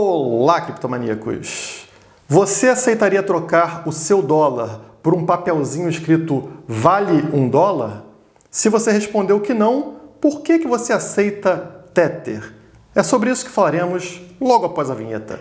Olá, criptomaníacos! Você aceitaria trocar o seu dólar por um papelzinho escrito "Vale $1"? Se você respondeu que não, por que você aceita Tether? É sobre isso que falaremos logo após a vinheta.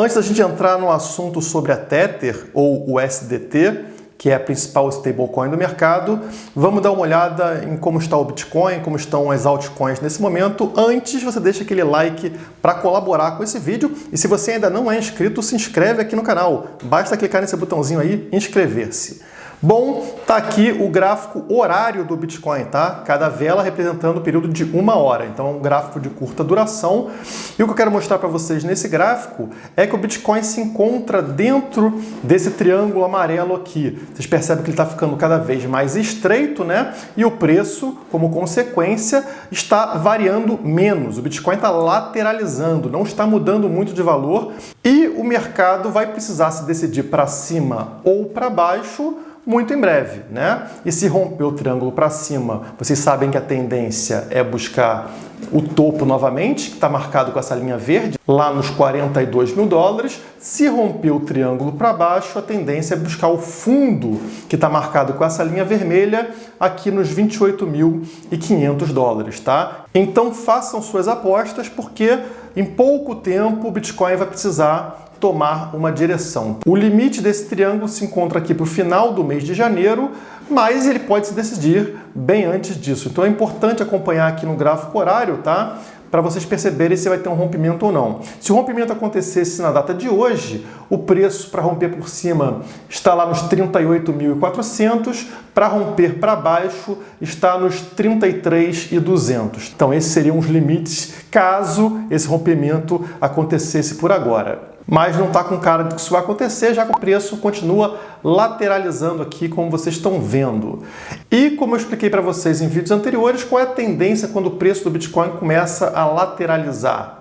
Antes da gente entrar no assunto sobre a Tether, ou o USDT, que é a principal stablecoin do mercado, vamos dar uma olhada em como está o Bitcoin, como estão as altcoins nesse momento. Antes, você deixa aquele like para colaborar com esse vídeo. E se você ainda não é inscrito, se inscreve aqui no canal. Basta clicar nesse botãozinho aí, inscrever-se. Bom, tá aqui o gráfico horário do Bitcoin, tá? Cada vela representando o período de 1 hora. Então é um gráfico de curta duração. E o que eu quero mostrar para vocês nesse gráfico é que o Bitcoin se encontra dentro desse triângulo amarelo aqui. Vocês percebem que ele está ficando cada vez mais estreito, né? E o preço, como consequência, está variando menos. O Bitcoin está lateralizando, não está mudando muito de valor. E o mercado vai precisar se decidir para cima ou para baixo muito em breve, né? E se romper o triângulo para cima, vocês sabem que a tendência é buscar o topo novamente, que está marcado com essa linha verde, lá nos 42 mil dólares. Se romper o triângulo para baixo, a tendência é buscar o fundo, que está marcado com essa linha vermelha, aqui nos 28.500 dólares, tá? Então façam suas apostas, porque em pouco tempo o Bitcoin vai precisar tomar uma direção. O limite desse triângulo se encontra aqui para o final do mês de janeiro, mas ele pode se decidir bem antes disso. Então é importante acompanhar aqui no gráfico horário, tá? Para vocês perceberem se vai ter um rompimento ou não. Se o rompimento acontecesse na data de hoje, o preço para romper por cima está lá nos 38.400, para romper para baixo está nos 33.200. Então esses seriam os limites caso esse rompimento acontecesse por agora. Mas não está com cara de que isso vai acontecer, já que o preço continua lateralizando aqui, como vocês estão vendo. E como eu expliquei para vocês em vídeos anteriores, qual é a tendência quando o preço do Bitcoin começa a lateralizar?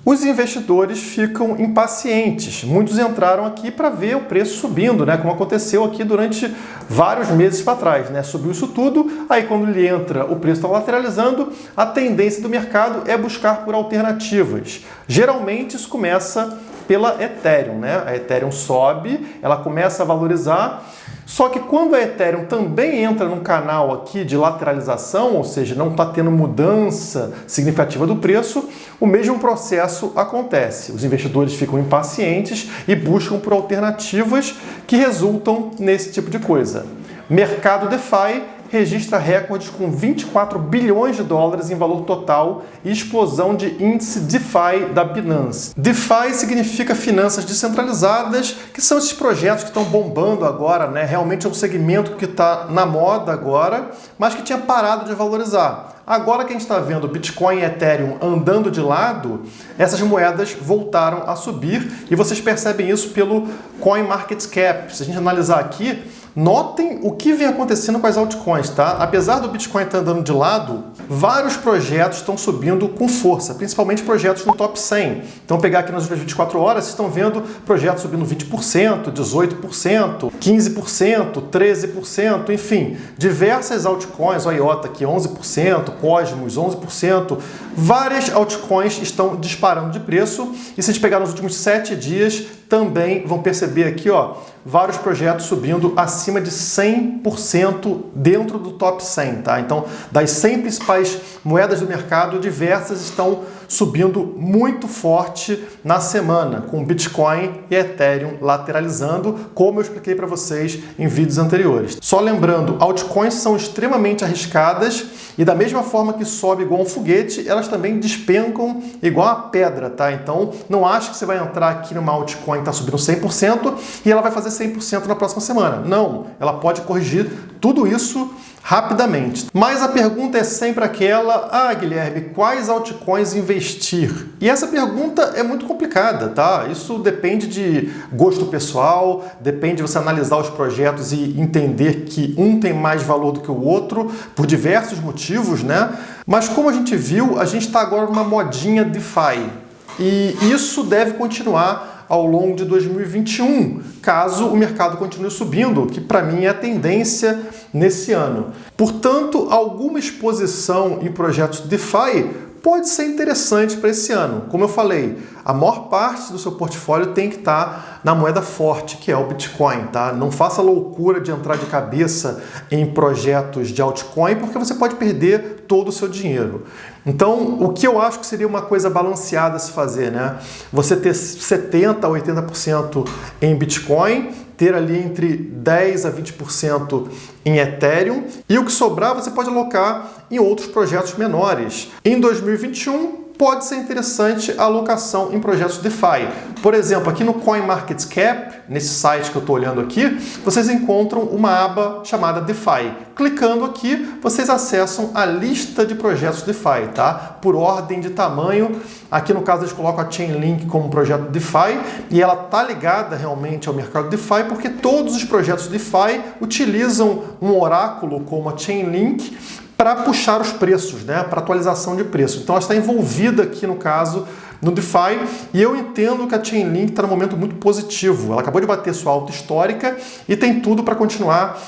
Os investidores ficam impacientes. Muitos entraram aqui para ver o preço subindo, né? Como aconteceu aqui durante vários meses para trás, né? Subiu isso tudo, aí quando ele entra, o preço está lateralizando, a tendência do mercado é buscar por alternativas. Geralmente isso começa pela Ethereum, né? A Ethereum sobe, ela começa a valorizar, só que quando a Ethereum também entra num canal aqui de lateralização, ou seja, não está tendo mudança significativa do preço, o mesmo processo acontece. Os investidores ficam impacientes e buscam por alternativas que resultam nesse tipo de coisa. Mercado DeFi registra recordes com 24 bilhões de dólares em valor total e explosão de índice DeFi da Binance. DeFi significa finanças descentralizadas, que são esses projetos que estão bombando agora, né? Realmente é um segmento que está na moda agora, mas que tinha parado de valorizar. Agora que a gente está vendo Bitcoin e Ethereum andando de lado, essas moedas voltaram a subir e vocês percebem isso pelo CoinMarketCap. Se a gente analisar aqui, notem o que vem acontecendo com as altcoins, tá? Apesar do Bitcoin estar andando de lado, vários projetos estão subindo com força, principalmente projetos no top 100. Então, pegar aqui nas 24 horas, vocês estão vendo projetos subindo 20%, 18%, 15%, 13%, enfim, diversas altcoins, o IOTA aqui 11%, Cosmos 11%, várias altcoins estão disparando de preço e se a gente pegar nos últimos 7 dias, também vão perceber aqui, ó, vários projetos subindo acima de 100% dentro do top 100, tá? Então, das 100 principais moedas do mercado, diversas estão subindo muito forte na semana, com Bitcoin e Ethereum lateralizando, como eu expliquei para vocês em vídeos anteriores. Só lembrando, altcoins são extremamente arriscadas e da mesma forma que sobe igual um foguete, elas também despencam igual a pedra, tá? Então, não ache que você vai entrar aqui numa altcoin que está subindo 100% e ela vai fazer 100% na próxima semana. Não, ela pode corrigir tudo isso rapidamente. Mas a pergunta é sempre aquela: Guilherme, quais altcoins investir? E essa pergunta é muito complicada, tá? Isso depende de gosto pessoal, depende de você analisar os projetos e entender que um tem mais valor do que o outro, por diversos motivos, né? Mas como a gente viu, a gente está agora numa modinha DeFi. E isso deve continuar ao longo de 2021, caso o mercado continue subindo, que para mim é a tendência nesse ano. Portanto, alguma exposição em projetos DeFi pode ser interessante para esse ano. Como eu falei, a maior parte do seu portfólio tem que estar na moeda forte, que é o Bitcoin, tá? Não faça a loucura de entrar de cabeça em projetos de altcoin, porque você pode perder todo o seu dinheiro. Então, o que eu acho que seria uma coisa balanceada a se fazer, né? Você ter 70% a 80% em Bitcoin, ter ali entre 10% a 20% em Ethereum, e o que sobrar você pode alocar em outros projetos menores. Em 2021, pode ser interessante a alocação em projetos DeFi. Por exemplo, aqui no CoinMarketCap, nesse site que eu estou olhando aqui, vocês encontram uma aba chamada DeFi. Clicando aqui, vocês acessam a lista de projetos DeFi, tá? Por ordem de tamanho. Aqui no caso eles colocam a Chainlink como projeto DeFi e ela está ligada realmente ao mercado DeFi porque todos os projetos DeFi utilizam um oráculo como a Chainlink para puxar os preços, né? Para atualização de preço. Então ela está envolvida aqui no caso no DeFi e eu entendo que a Chainlink está num momento muito positivo. Ela acabou de bater sua alta histórica e tem tudo para continuar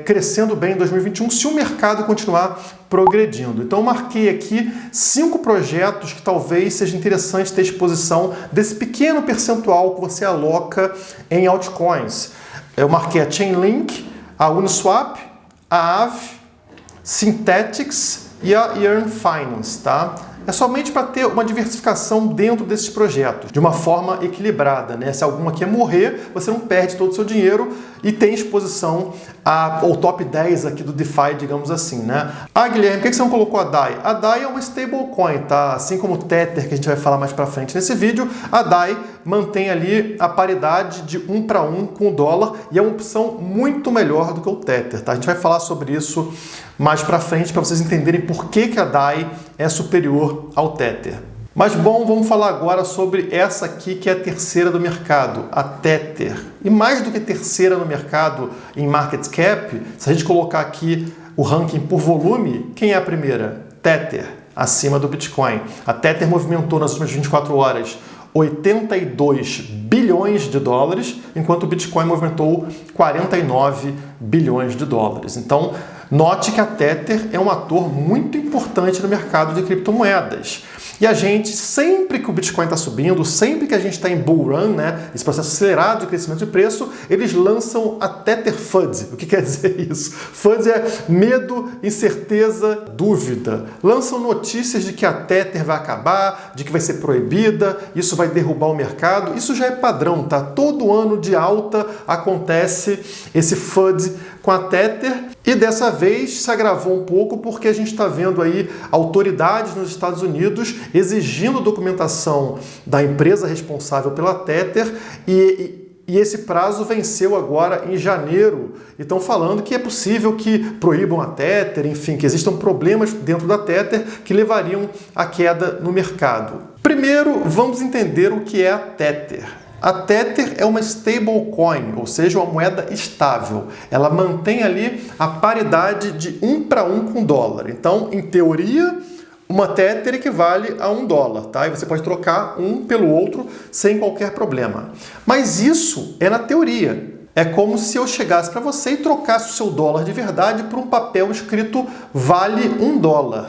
crescendo bem em 2021 se o mercado continuar progredindo. Então eu marquei aqui 5 projetos que talvez seja interessante ter exposição desse pequeno percentual que você aloca em altcoins. Eu marquei a Chainlink, a Uniswap, a Aave, Synthetix e a Yearn Finance, tá? É somente para ter uma diversificação dentro desses projetos, de uma forma equilibrada, né? Se alguma aqui morrer, você não perde todo o seu dinheiro e tem exposição ao top 10 aqui do DeFi, digamos assim, né? Ah, Guilherme, por que você não colocou a DAI? A DAI é uma stablecoin, tá? Assim como o Tether, que a gente vai falar mais para frente nesse vídeo, a DAI mantém ali a paridade de 1 para 1 com o dólar e é uma opção muito melhor do que o Tether, tá? A gente vai falar sobre isso mais para frente para vocês entenderem por que a DAI é superior ao Tether. Mas bom, vamos falar agora sobre essa aqui que é a terceira do mercado, a Tether. E mais do que terceira no mercado em market cap, se a gente colocar aqui o ranking por volume, quem é a primeira? Tether, acima do Bitcoin. A Tether movimentou nas últimas 24 horas 82 bilhões de dólares, enquanto o Bitcoin movimentou 49 bilhões de dólares. Então, note que a Tether é um ator muito importante no mercado de criptomoedas. E a gente, sempre que o Bitcoin está subindo, sempre que a gente está em bull run, né, esse processo acelerado de crescimento de preço, eles lançam a Tether FUD. O que quer dizer isso? FUD é medo, incerteza, dúvida. Lançam notícias de que a Tether vai acabar, de que vai ser proibida, isso vai derrubar o mercado. Isso já é padrão, tá? Todo ano de alta acontece esse FUD com a Tether e dessa vez se agravou um pouco porque a gente está vendo aí autoridades nos Estados Unidos exigindo documentação da empresa responsável pela Tether e esse prazo venceu agora em janeiro. E estão falando que é possível que proíbam a Tether, enfim, que existam problemas dentro da Tether que levariam à queda no mercado. Primeiro, vamos entender o que é a Tether. A Tether é uma stablecoin, ou seja, uma moeda estável. Ela mantém ali a paridade de 1 para 1 com o dólar. Então, em teoria, uma Tether equivale a $1, tá? E você pode trocar um pelo outro sem qualquer problema. Mas isso é na teoria. É como se eu chegasse para você e trocasse o seu dólar de verdade por um papel escrito vale $1.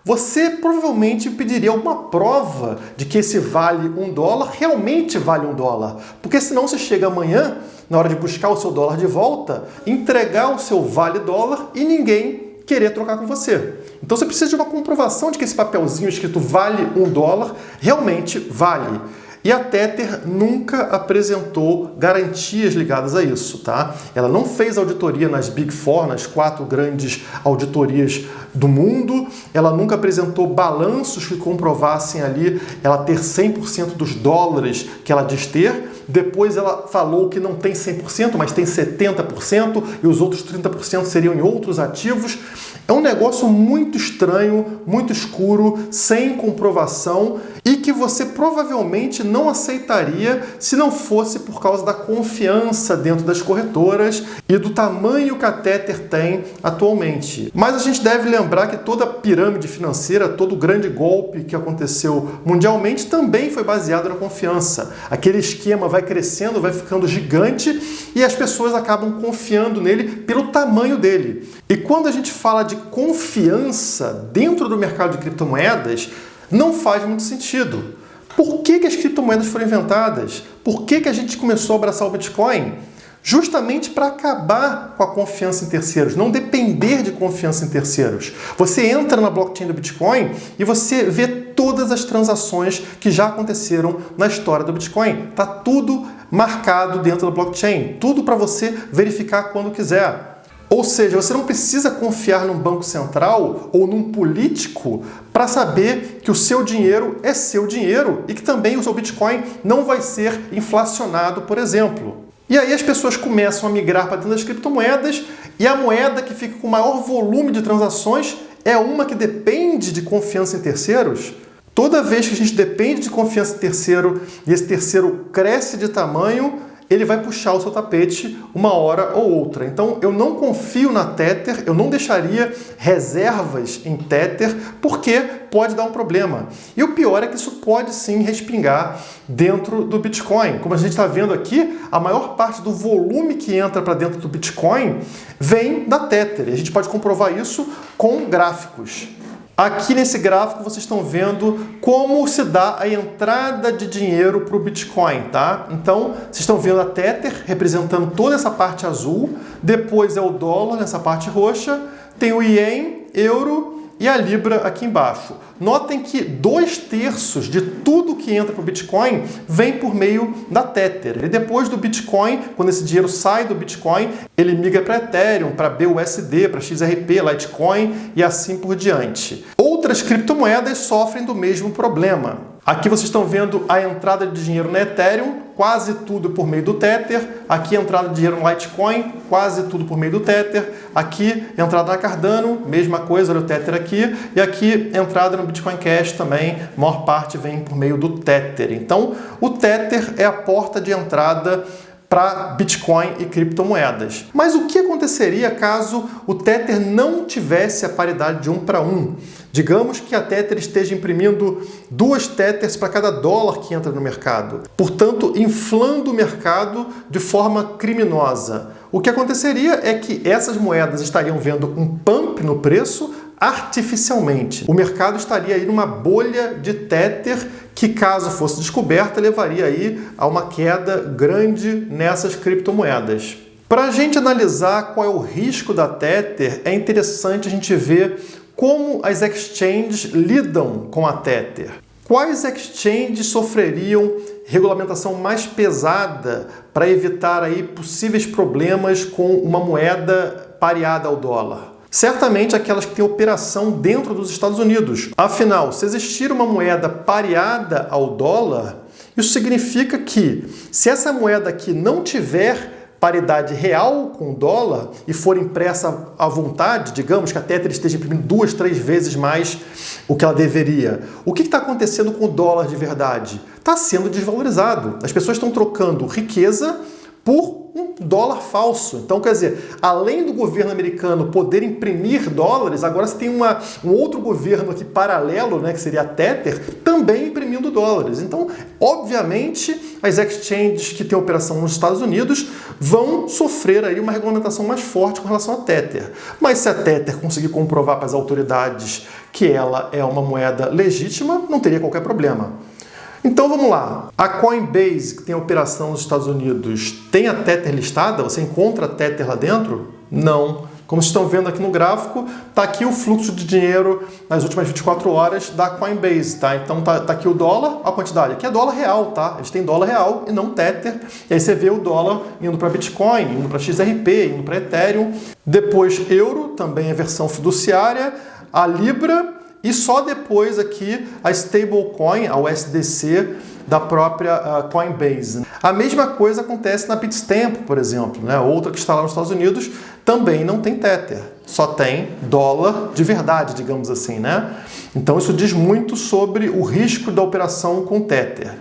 Você provavelmente pediria alguma prova de que esse vale $1 realmente vale $1. Porque senão você chega amanhã, na hora de buscar o seu dólar de volta, entregar o seu vale dólar e ninguém querer trocar com você. Então você precisa de uma comprovação de que esse papelzinho escrito vale $1 realmente vale. E a Tether nunca apresentou garantias ligadas a isso, tá? Ela não fez auditoria nas Big Four, nas 4 grandes auditorias do mundo. Ela nunca apresentou balanços que comprovassem ali ela ter 100% dos dólares que ela diz ter. depois ela falou que não tem 100%, mas tem 70%, e os outros 30% seriam em outros ativos. É um negócio muito estranho, muito escuro, sem comprovação e que você provavelmente não aceitaria se não fosse por causa da confiança dentro das corretoras e do tamanho que a Tether tem atualmente. Mas a gente deve lembrar que toda a pirâmide financeira, todo o grande golpe que aconteceu mundialmente também foi baseado na confiança. Aquele esquema vai crescendo, vai ficando gigante e as pessoas acabam confiando nele pelo tamanho dele. E quando a gente fala de confiança dentro do mercado de criptomoedas, não faz muito sentido. Por que as criptomoedas foram inventadas? Por que a gente começou a abraçar o Bitcoin? Justamente para acabar com a confiança em terceiros, não depender de confiança em terceiros. Você entra na blockchain do Bitcoin e você vê todas as transações que já aconteceram na história do Bitcoin. Está tudo marcado dentro da blockchain, tudo para você verificar quando quiser. Ou seja, você não precisa confiar num banco central ou num político para saber que o seu dinheiro é seu dinheiro e que também o seu Bitcoin não vai ser inflacionado, por exemplo. E aí as pessoas começam a migrar para dentro das criptomoedas e a moeda que fica com maior volume de transações é uma que depende de confiança em terceiros. Toda vez que a gente depende de confiança em terceiro e esse terceiro cresce de tamanho, ele vai puxar o seu tapete uma hora ou outra. Então, eu não confio na Tether, eu não deixaria reservas em Tether, porque pode dar um problema. E o pior é que isso pode sim respingar dentro do Bitcoin. Como a gente está vendo aqui, a maior parte do volume que entra para dentro do Bitcoin vem da Tether. E a gente pode comprovar isso com gráficos. Aqui nesse gráfico vocês estão vendo como se dá a entrada de dinheiro para o Bitcoin, tá? Então, vocês estão vendo a Tether representando toda essa parte azul, depois é o dólar nessa parte roxa, tem o Ien, euro e a Libra aqui embaixo. Notem que 2/3 de tudo que entra para o Bitcoin vem por meio da Tether. E depois do Bitcoin, quando esse dinheiro sai do Bitcoin, ele migra para Ethereum, para BUSD, para XRP, Litecoin e assim por diante. Outras criptomoedas sofrem do mesmo problema. Aqui vocês estão vendo a entrada de dinheiro na Ethereum, quase tudo por meio do Tether. Aqui a entrada de dinheiro no Litecoin, quase tudo por meio do Tether. Aqui entrada na Cardano, mesma coisa, olha o Tether aqui. E aqui entrada no Bitcoin Cash também, a maior parte vem por meio do Tether. Então, o Tether é a porta de entrada para Bitcoin e criptomoedas. Mas o que aconteceria caso o Tether não tivesse a paridade de 1 para 1? Digamos que a Tether esteja imprimindo 2 Tethers para cada dólar que entra no mercado, portanto, inflando o mercado de forma criminosa. O que aconteceria é que essas moedas estariam vendo um pump no preço artificialmente. O mercado estaria aí numa bolha de Tether que, caso fosse descoberta, levaria aí a uma queda grande nessas criptomoedas. Para a gente analisar qual é o risco da Tether, é interessante a gente ver como as exchanges lidam com a Tether. Quais exchanges sofreriam regulamentação mais pesada para evitar aí possíveis problemas com uma moeda pareada ao dólar? Certamente aquelas que têm operação dentro dos Estados Unidos. Afinal, se existir uma moeda pareada ao dólar, isso significa que, se essa moeda aqui não tiver paridade real com o dólar e for impressa à vontade, digamos que a Tether esteja imprimindo 2, 3 vezes mais o que ela deveria, o que está acontecendo com o dólar de verdade? Está sendo desvalorizado. As pessoas estão trocando riqueza por um dólar falso. Então, quer dizer, além do governo americano poder imprimir dólares, agora você tem um outro governo aqui paralelo, né, que seria a Tether, também imprimindo dólares. Então, obviamente, as exchanges que têm operação nos Estados Unidos vão sofrer aí uma regulamentação mais forte com relação à Tether. Mas se a Tether conseguir comprovar para as autoridades que ela é uma moeda legítima, não teria qualquer problema. Então vamos lá, a Coinbase, que tem operação nos Estados Unidos, tem a Tether listada? Você encontra a Tether lá dentro? Não. Como vocês estão vendo aqui no gráfico, está aqui o fluxo de dinheiro nas últimas 24 horas da Coinbase, tá? Então tá aqui o dólar, a quantidade. Aqui é dólar real, tá? Eles têm dólar real e não Tether. E aí você vê o dólar indo para Bitcoin, indo para XRP, indo para Ethereum. Depois euro, também a versão fiduciária, a Libra, e só depois aqui a stablecoin, a USDC, da própria Coinbase. A mesma coisa acontece na Bitstamp, por exemplo, né? Outra que está lá nos Estados Unidos, também não tem Tether, só tem dólar de verdade, digamos assim, né? Então isso diz muito sobre o risco da operação com Tether.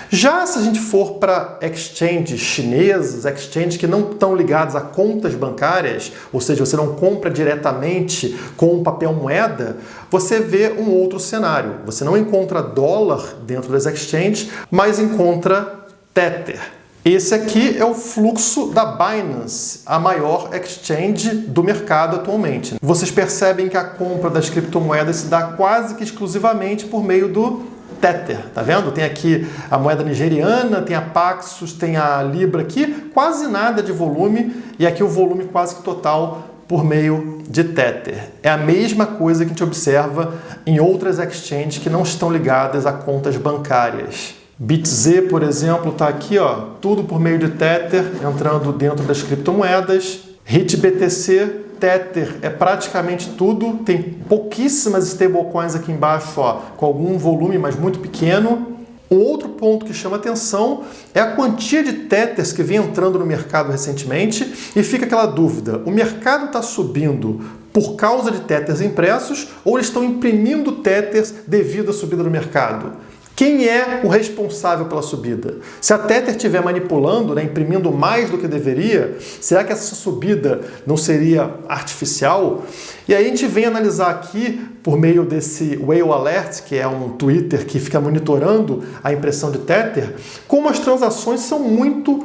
Já se a gente for para exchanges chinesas, exchanges que não estão ligados a contas bancárias, ou seja, você não compra diretamente com papel moeda, você vê um outro cenário. Você não encontra dólar dentro das exchanges, mas encontra Tether. Esse aqui é o fluxo da Binance, a maior exchange do mercado atualmente. Vocês percebem que a compra das criptomoedas se dá quase que exclusivamente por meio do Tether, tá vendo? Tem aqui a moeda nigeriana, tem a Paxos, tem a Libra aqui, quase nada de volume, e aqui o volume quase que total por meio de Tether. É a mesma coisa que a gente observa em outras exchanges que não estão ligadas a contas bancárias. BitZ, por exemplo, está aqui, ó, tudo por meio de Tether, entrando dentro das criptomoedas. HitBTC, Tether é praticamente tudo, tem pouquíssimas stablecoins aqui embaixo, ó, com algum volume, mas muito pequeno. Um outro ponto que chama atenção é a quantia de Tethers que vem entrando no mercado recentemente, e fica aquela dúvida, o mercado está subindo por causa de Tethers impressos ou eles estão imprimindo Tethers devido à subida do mercado? Quem é o responsável pela subida? Se a Tether estiver manipulando, né, imprimindo mais do que deveria, será que essa subida não seria artificial? E aí a gente vem analisar aqui, por meio desse Whale Alert, que é um Twitter que fica monitorando a impressão de Tether, como as transações são muito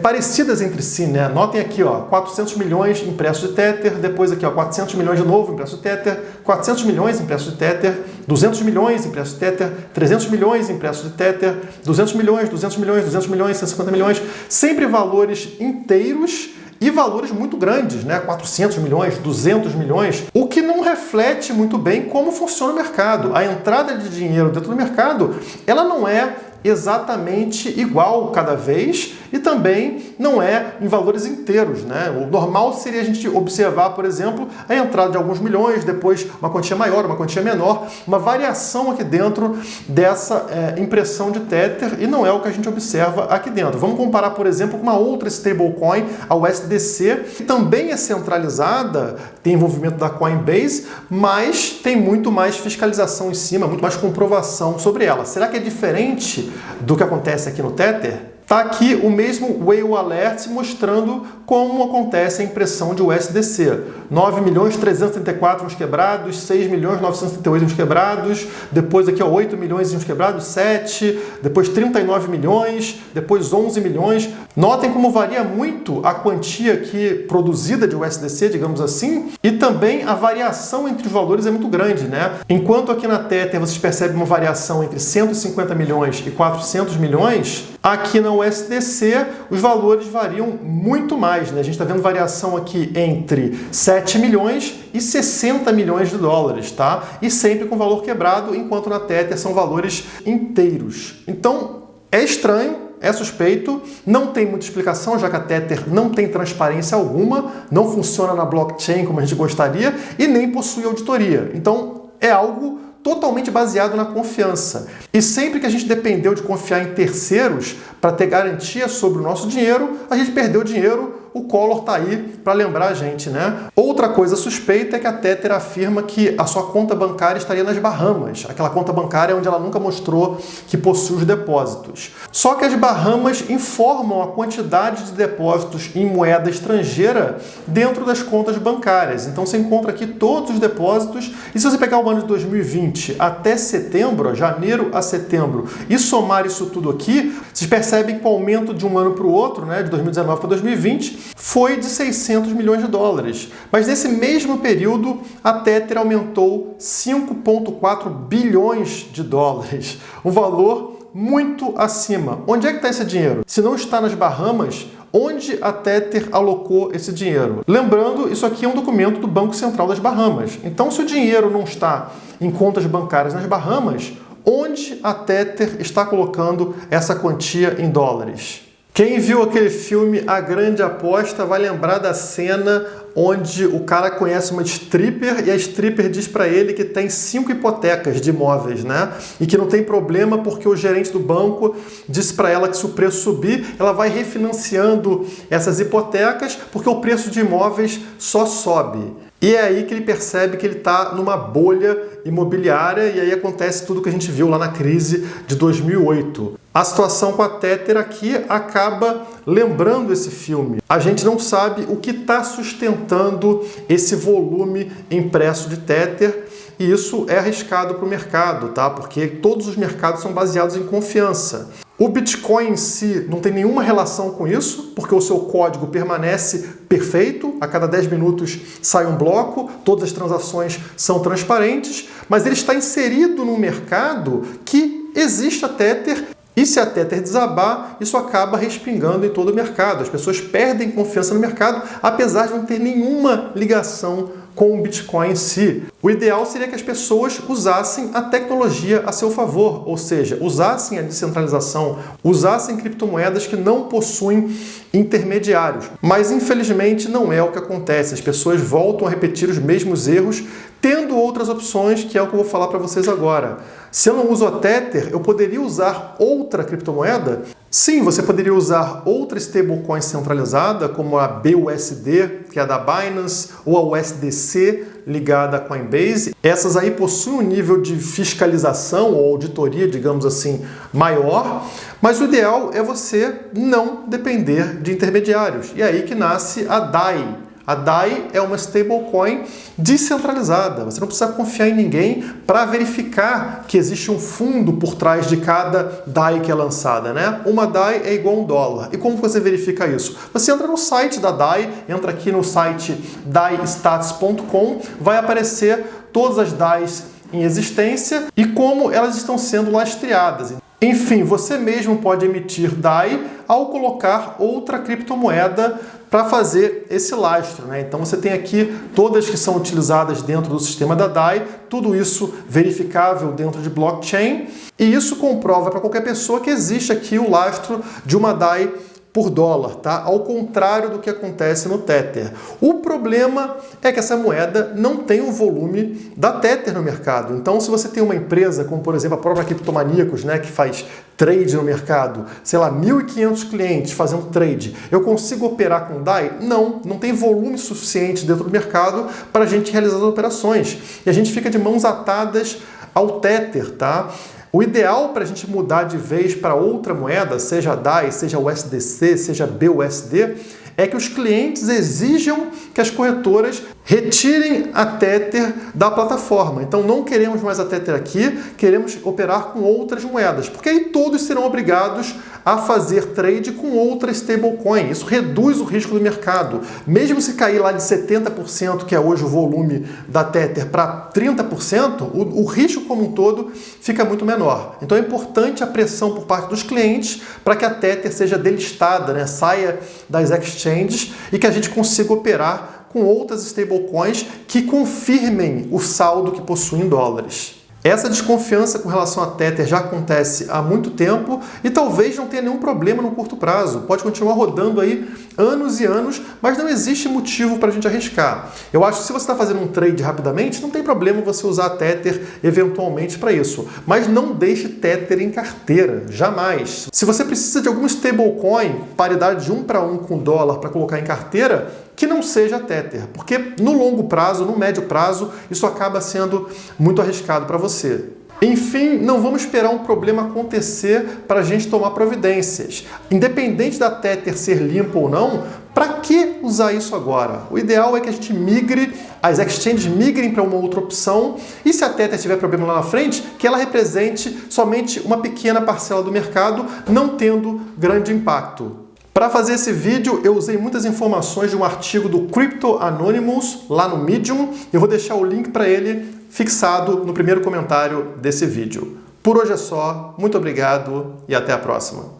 parecidas entre si, né? Notem aqui, ó, 400 milhões impressos de Tether, depois aqui, ó, 400 milhões de novo impressos de Tether, 400 milhões impressos de Tether, 200 milhões impressos de Tether, 300 milhões impressos de Tether, 200 milhões, 200 milhões, 200 milhões, 150 milhões, sempre valores inteiros e valores muito grandes, né? 400 milhões, 200 milhões, o que não reflete muito bem como funciona o mercado. A entrada de dinheiro dentro do mercado, ela não é exatamente igual cada vez e também não é em valores inteiros, né? O normal seria a gente observar, por exemplo, a entrada de alguns milhões, depois uma quantia maior, uma quantia menor, uma variação aqui dentro dessa impressão de Tether, e não é o que a gente observa aqui dentro. Vamos comparar, por exemplo, com uma outra stablecoin, a USDC, que também é centralizada, tem envolvimento da Coinbase, mas tem muito mais fiscalização em cima, muito mais comprovação sobre ela. Será que é diferente do que acontece aqui no Tether? Está aqui o mesmo Whale Alert mostrando como acontece a impressão de USDC. 9.334 uns quebrados, 6.938 uns quebrados, depois aqui ó, 8 milhões uns quebrados, 7, depois 39 milhões, depois 11 milhões. Notem como varia muito a quantia aqui produzida de USDC, digamos assim, e também a variação entre os valores é muito grande, né? Enquanto aqui na Tether vocês percebem uma variação entre 150 milhões e 400 milhões, aqui na USDC os valores variam muito mais, né? A gente está vendo variação aqui entre 7 milhões e 60 milhões de dólares, tá? E sempre com valor quebrado, enquanto na Tether são valores inteiros. Então, é estranho, é suspeito, não tem muita explicação, já que a Tether não tem transparência alguma, não funciona na blockchain como a gente gostaria e nem possui auditoria. Então, é algo totalmente baseado na confiança. E sempre que a gente dependeu de confiar em terceiros para ter garantia sobre o nosso dinheiro, a gente perdeu dinheiro. O Collor está aí para lembrar a gente, né? Outra coisa suspeita é que a Tether afirma que a sua conta bancária estaria nas Bahamas, aquela conta bancária onde ela nunca mostrou que possui os depósitos. Só que as Bahamas informam a quantidade de depósitos em moeda estrangeira dentro das contas bancárias. Então você encontra aqui todos os depósitos, e se você pegar o ano de 2020 até setembro, janeiro a setembro, e somar isso tudo aqui, vocês percebem que o aumento de um ano para o outro, né, de 2019 para 2020, foi de 600 milhões de dólares. Mas nesse mesmo período, a Tether aumentou 5,4 bilhões de dólares. Um valor muito acima. Onde é que está esse dinheiro? Se não está nas Bahamas, onde a Tether alocou esse dinheiro? Lembrando, isso aqui é um documento do Banco Central das Bahamas. Então, se o dinheiro não está em contas bancárias nas Bahamas, onde a Tether está colocando essa quantia em dólares? Quem viu aquele filme A Grande Aposta vai lembrar da cena onde o cara conhece uma stripper e a stripper diz para ele que tem 5 hipotecas de imóveis, né? E que não tem problema porque o gerente do banco disse para ela que se o preço subir, ela vai refinanciando essas hipotecas porque o preço de imóveis só sobe. E é aí que ele percebe que ele está numa bolha imobiliária e aí acontece tudo que a gente viu lá na crise de 2008. A situação com a Tether aqui acaba lembrando esse filme. A gente não sabe o que está sustentando esse volume impresso de Tether e isso é arriscado para o mercado, tá? Porque todos os mercados são baseados em confiança. O Bitcoin em si não tem nenhuma relação com isso, porque o seu código permanece perfeito, a cada 10 minutos sai um bloco, todas as transações são transparentes, mas ele está inserido num mercado que existe a Tether. E se a Tether desabar, isso acaba respingando em todo o mercado. As pessoas perdem confiança no mercado, apesar de não ter nenhuma ligação com o Bitcoin em si. O ideal seria que as pessoas usassem a tecnologia a seu favor, ou seja, usassem a descentralização, usassem criptomoedas que não possuem intermediários. Mas, infelizmente, não é o que acontece. As pessoas voltam a repetir os mesmos erros, tendo outras opções, que é o que eu vou falar para vocês agora. Se eu não uso a Tether, eu poderia usar outra criptomoeda? Sim, você poderia usar outra stablecoin centralizada, como a BUSD, que é a da Binance, ou a USDC, ligada à Coinbase. Essas aí possuem um nível de fiscalização ou auditoria, digamos assim, maior, mas o ideal é você não depender de intermediários. E é aí que nasce a DAI. A DAI é uma stablecoin descentralizada. Você não precisa confiar em ninguém para verificar que existe um fundo por trás de cada DAI que é lançada, né? Uma DAI é igual a $1. E como você verifica isso? Você entra no site da DAI, entra aqui no site daistats.com, vai aparecer todas as DAIs em existência e como elas estão sendo lastreadas. Enfim, você mesmo pode emitir DAI ao colocar outra criptomoeda para fazer esse lastro, né? Então você tem aqui todas que são utilizadas dentro do sistema da DAI, tudo isso verificável dentro de blockchain, e isso comprova para qualquer pessoa que existe aqui o lastro de uma DAI por dólar, tá? Ao contrário do que acontece no Tether. O problema é que essa moeda não tem o volume da Tether no mercado. Então, se você tem uma empresa, como por exemplo a própria Criptomaníacos, né, que faz trade no mercado, sei lá, 1.500 clientes fazendo trade, eu consigo operar com DAI? Não tem volume suficiente dentro do mercado para a gente realizar as operações. E a gente fica de mãos atadas ao Tether, tá? O ideal para a gente mudar de vez para outra moeda, seja DAI, seja USDC, seja BUSD, é que os clientes exijam que as corretoras retirem a Tether da plataforma. Então não queremos mais a Tether aqui, queremos operar com outras moedas, porque aí todos serão obrigados a fazer trade com outra stablecoin. Isso reduz o risco do mercado. Mesmo se cair lá de 70%, que é hoje o volume da Tether, para 30%, o risco como um todo fica muito menor. Então é importante a pressão por parte dos clientes para que a Tether seja delistada, né? Saia das exchanges e que a gente consiga operar com outras stablecoins que confirmem o saldo que possuem em dólares. Essa desconfiança com relação à Tether já acontece há muito tempo e talvez não tenha nenhum problema no curto prazo. Pode continuar rodando aí anos e anos, mas não existe motivo para a gente arriscar. Eu acho que se você está fazendo um trade rapidamente, não tem problema você usar a Tether eventualmente para isso. Mas não deixe Tether em carteira, jamais. Se você precisa de algum stablecoin, paridade de 1 para 1 com dólar para colocar em carteira, que não seja a Tether, porque no longo prazo, no médio prazo, isso acaba sendo muito arriscado para você. Enfim, não vamos esperar um problema acontecer para a gente tomar providências. Independente da Tether ser limpa ou não, para que usar isso agora? O ideal é que a gente migre, as exchanges migrem para uma outra opção e se a Tether tiver problema lá na frente, que ela represente somente uma pequena parcela do mercado, não tendo grande impacto. Para fazer esse vídeo, eu usei muitas informações de um artigo do Crypto Anonymous, lá no Medium. Eu vou deixar o link para ele fixado no primeiro comentário desse vídeo. Por hoje é só, muito obrigado e até a próxima.